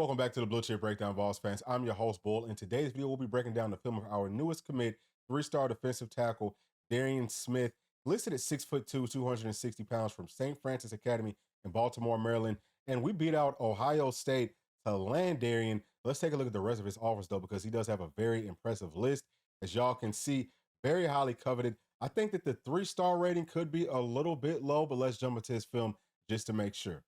Welcome back to the Bluechip Breakdown, Vols fans. I'm your host, Bull. In today's video, we'll be breaking down the film of our newest commit, three-star defensive tackle, Darrion Smith, listed at 6'2", 260 pounds from St. Francis Academy in Baltimore, Maryland. And we beat out Ohio State to land Darrion. Let's take a look at the rest of his offers, though, because he does have a very impressive list. As y'all can see, very highly coveted. I think that the three-star rating could be a little bit low, but let's jump into his film just to make sure.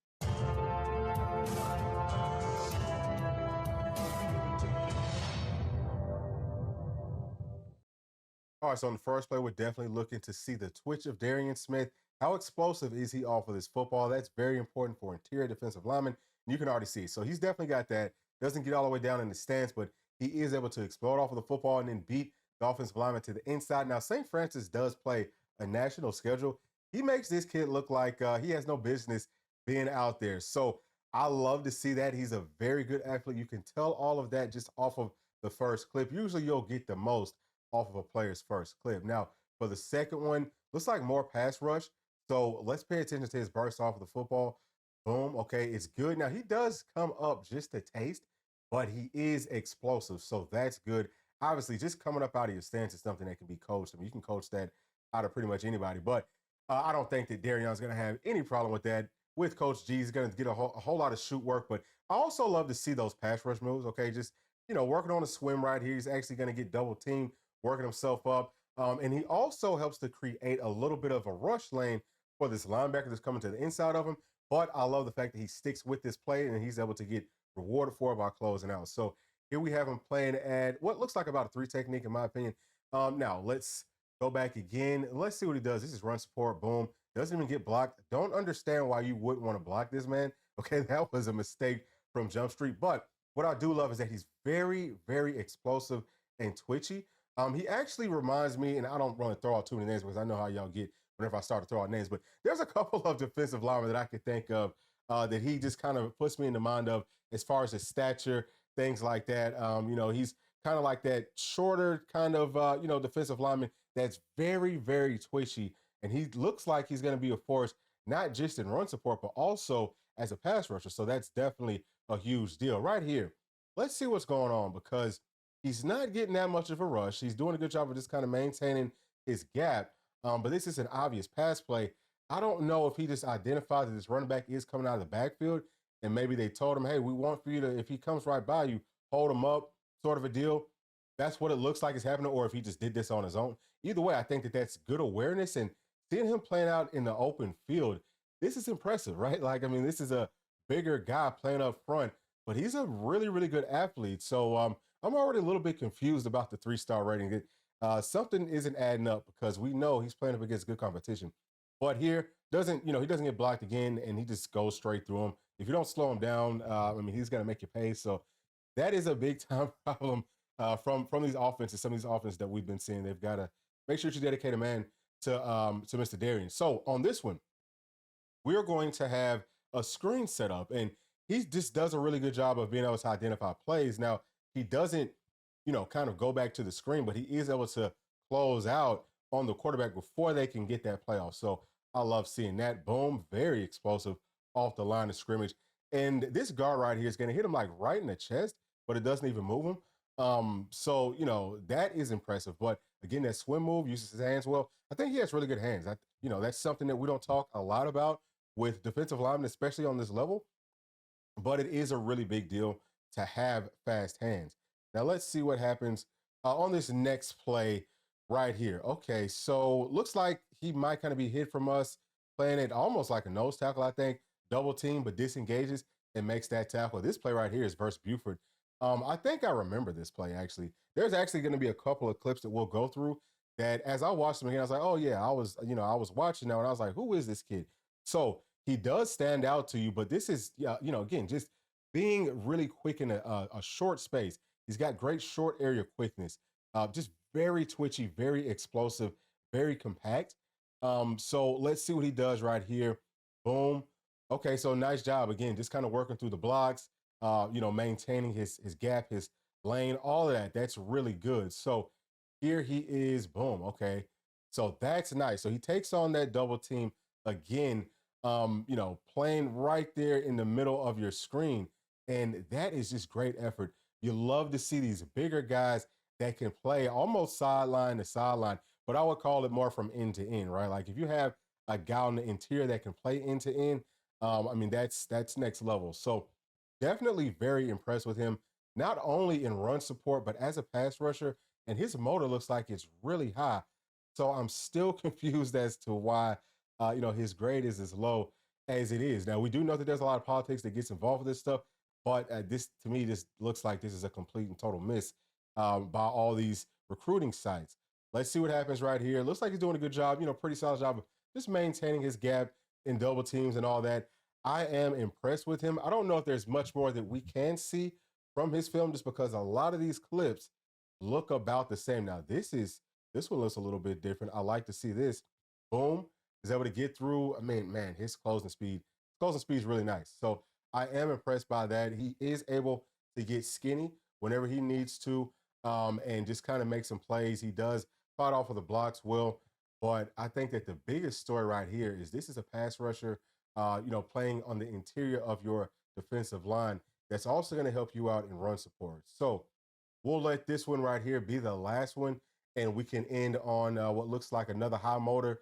All right, so in the first play, we're definitely looking to see the twitch of Darrion Smith. How explosive is he off of this football? That's very important for interior defensive linemen. And you can already see. So he's definitely got that. Doesn't get all the way down in the stance, but he is able to explode off of the football and then beat the offensive lineman to the inside. Now, St. Francis does play a national schedule. He makes this kid look like he has no business being out there. So I love to see that. He's a very good athlete. You can tell all of that just off of the first clip. Usually you'll get the most off of a player's first clip. Now, for the second one, looks like more pass rush. So let's pay attention to his burst off of the football. Boom. Okay, it's good. Now, he does come up just a taste, but he is explosive. So that's good. Obviously, just coming up out of your stance is something that can be coached. I mean, you can coach that out of pretty much anybody. But I don't think that Darrion's going to have any problem with that. With Coach G, he's going to get a whole lot of shoot work. But I also love to see those pass rush moves. Okay, just, working on a swim right here. He's actually going to get double teamed, working himself up. And he also helps to create a little bit of a rush lane for this linebacker that's coming to the inside of him. But I love the fact that he sticks with this play and he's able to get rewarded for it by closing out. So here we have him playing at what looks like about a 3 technique, in my opinion. Now, let's go back again. Let's see what he does. This is run support. Boom. Doesn't even get blocked. Don't understand why you wouldn't want to block this man. Okay, that was a mistake from Jump Street. But what I do love is that he's very, very explosive and twitchy. He actually reminds me, and I don't want to throw out too many names because I know how y'all get whenever I start to throw out names, but there's a couple of defensive linemen that I could think of that he just kind of puts me in the mind of as far as his stature, things like that. He's kind of like that shorter kind of, defensive lineman that's very, very twitchy. And he looks like he's going to be a force, not just in run support, but also as a pass rusher. So that's definitely a huge deal. Right here, let's see what's going on because he's not getting that much of a rush. He's doing a good job of just kind of maintaining his gap. But this is an obvious pass play. I don't know if he just identified that this running back is coming out of the backfield and maybe they told him, hey, we want for you to, if he comes right by you, hold him up, sort of a deal. That's what it looks like is happening, or if he just did this on his own. Either way, I think that that's good awareness, and seeing him playing out in the open field, this is impressive, right? Like, I mean, this is a bigger guy playing up front, but he's a really, really good athlete. So I'm already a little bit confused about the 3-star rating. Something isn't adding up because we know he's playing up against good competition. But here, he doesn't get blocked again, and he just goes straight through him. If you don't slow him down, he's going to make you pay. So that is a big time problem from these offenses. Some of these offenses that we've been seeing, they've got to make sure you dedicate a man to Mr. Darrion. So on this one, we are going to have a screen set up, and he just does a really good job of being able to identify plays. Now, he doesn't, kind of go back to the screen, but he is able to close out on the quarterback before they can get that play off. So I love seeing that. Boom, very explosive off the line of scrimmage. And this guard right here is going to hit him like right in the chest, but it doesn't even move him. So, that is impressive. But again, that swim move uses his hands well. I think he has really good hands. That's something that we don't talk a lot about with defensive linemen, especially on this level. But it is a really big deal to have fast hands. Now, let's see what happens on this next play right here. Okay, so looks like he might kind of be hit from us, playing it almost like a nose tackle, I think. Double team, but disengages and makes that tackle. This play right here is versus Buford. I think I remember this play, actually. There's actually going to be a couple of clips that we'll go through that as I watched them again, I was like, oh, yeah, I was watching now, and I was like, who is this kid? So he does stand out to you, but this is, again, just being really quick in a short space. He's got great short area quickness, just very twitchy, very explosive, very compact. So let's see what he does right here. Boom. Okay, so nice job. Again, just kind of working through the blocks, maintaining his gap, his lane, all of that. That's really good. So here he is. Boom. Okay. So that's nice. So he takes on that double team again, playing right there in the middle of your screen. And that is just great effort. You love to see these bigger guys that can play almost sideline to sideline, but I would call it more from end to end, right? Like if you have a guy on the interior that can play end to end, I mean that's next level. So definitely very impressed with him, not only in run support but as a pass rusher. And his motor looks like it's really high. So I'm still confused as to why his grade is as low as it is. Now we do know that there's a lot of politics that gets involved with this stuff, but this to me this looks like this is a complete and total miss by all these recruiting sites. Let's see what happens right here. Looks like he's doing a good job, pretty solid job of just maintaining his gap in double teams and all that. I am impressed with him. I don't know if there's much more that we can see from his film just because a lot of these clips look about the same. Now, this one looks a little bit different. I like to see this. Boom. Is able to get through. I mean, man, his closing speed is really nice. So I am impressed by that. He is able to get skinny whenever he needs to, and just kind of make some plays. He does fight off of the blocks well. But I think that the biggest story right here is this is a pass rusher, playing on the interior of your defensive line. That's also going to help you out in run support. So we'll let this one right here be the last one, and we can end on what looks like another high motor,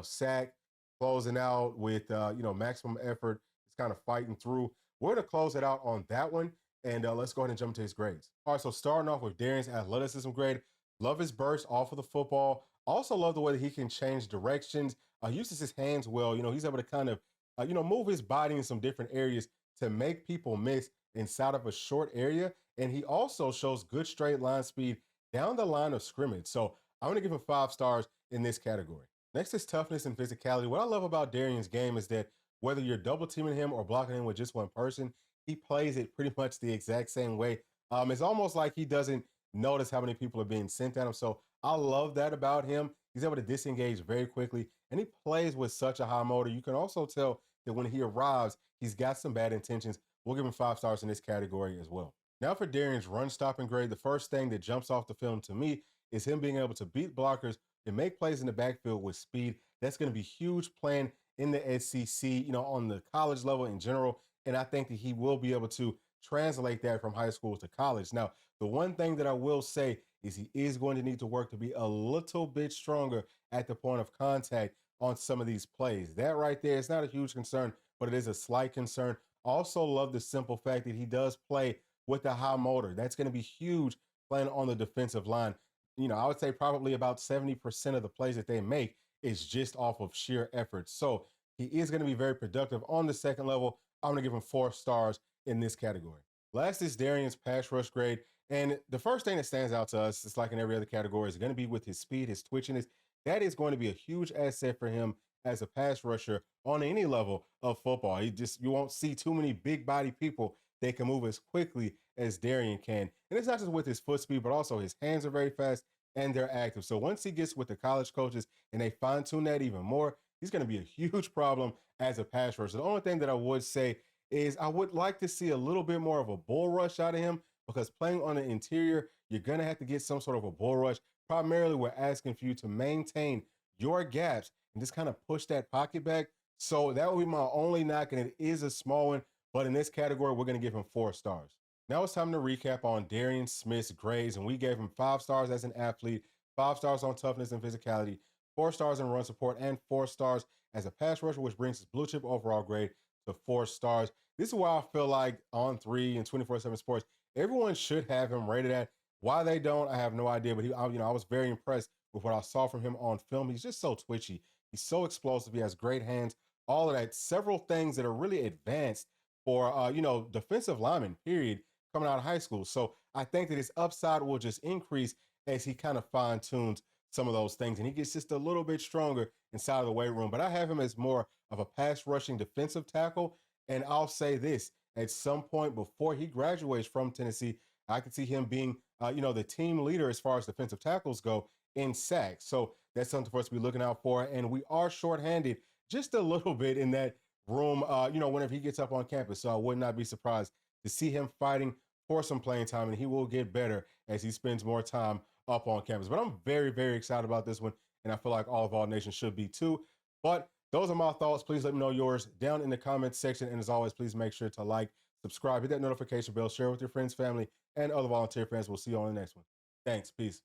sack, closing out with, maximum effort. It's kind of fighting through. We're going to close it out on that one, and let's go ahead and jump into his grades. All right, so starting off with Darrion's athleticism grade, love his burst off of the football. Also love the way that he can change directions. Uses his hands well. He's able to kind of, move his body in some different areas to make people miss inside of a short area. And he also shows good straight line speed down the line of scrimmage. So I'm going to give him 5 stars in this category. Next is toughness and physicality. What I love about Darrion's game is that whether you're double teaming him or blocking him with just one person, he plays it pretty much the exact same way. It's almost like he doesn't notice how many people are being sent at him. So I love that about him. He's able to disengage very quickly, and he plays with such a high motor. You can also tell that when he arrives, he's got some bad intentions. We'll give him 5 stars in this category as well. Now for Darrion's run stopping grade, the first thing that jumps off the film to me is him being able to beat blockers and make plays in the backfield with speed. That's going to be huge playing in the SEC, on the college level in general. And I think that he will be able to translate that from high school to college. Now, the one thing that I will say is he is going to need to work to be a little bit stronger at the point of contact on some of these plays. That right there is not a huge concern, but it is a slight concern. Also love the simple fact that he does play with a high motor. That's going to be huge playing on the defensive line. I would say probably about 70% of the plays that they make is just off of sheer effort. So he is going to be very productive on the second level. I'm going to give him 4 stars in this category. Last is Darrion's pass rush grade. And the first thing that stands out to us, it's like in every other category, is going to be with his speed, his twitchiness. That is going to be a huge asset for him as a pass rusher on any level of football. You won't see too many big body people that can move as quickly as Darrion can. And it's not just with his foot speed, but also his hands are very fast and they're active. So once he gets with the college coaches and they fine tune that even more, he's going to be a huge problem as a pass rusher. The only thing that I would say is I would like to see a little bit more of a bull rush out of him, because playing on the interior, you're going to have to get some sort of a bull rush. Primarily, we're asking for you to maintain your gaps and just kind of push that pocket back. So that would be my only knock, and it is a small one. But in this category, we're going to give him 4 stars. Now it's time to recap on Darrion Smith's grades, and we gave him 5 stars as an athlete, 5 stars on toughness and physicality, 4 stars in run support, and 4 stars as a pass rusher, which brings his blue chip overall grade to 4 stars. This is why I feel like On 3 and 24/7 Sports, everyone should have him rated at. Why they don't, I have no idea. But I was very impressed with what I saw from him on film. He's just so twitchy. He's so explosive. He has great hands. All of that. Several things that are really advanced for defensive lineman. Period. Coming out of high school. So I think that his upside will just increase as he kind of fine tunes some of those things, and he gets just a little bit stronger inside of the weight room. But I have him as more of a pass rushing defensive tackle. And I'll say this: at some point before he graduates from Tennessee, I could see him being, the team leader as far as defensive tackles go in sacks. So that's something for us to be looking out for. And we are shorthanded just a little bit in that room, whenever he gets up on campus. So I would not be surprised to see him fighting for some playing time, and he will get better as he spends more time up on campus. But I'm very, very excited about this one, and I feel like all of All Nation should be too. But those are my thoughts. Please let me know yours down in the comments section. And as always, please make sure to like, subscribe, hit that notification bell, share with your friends, family, and other volunteer fans. We'll see you on the next one. Thanks. Peace.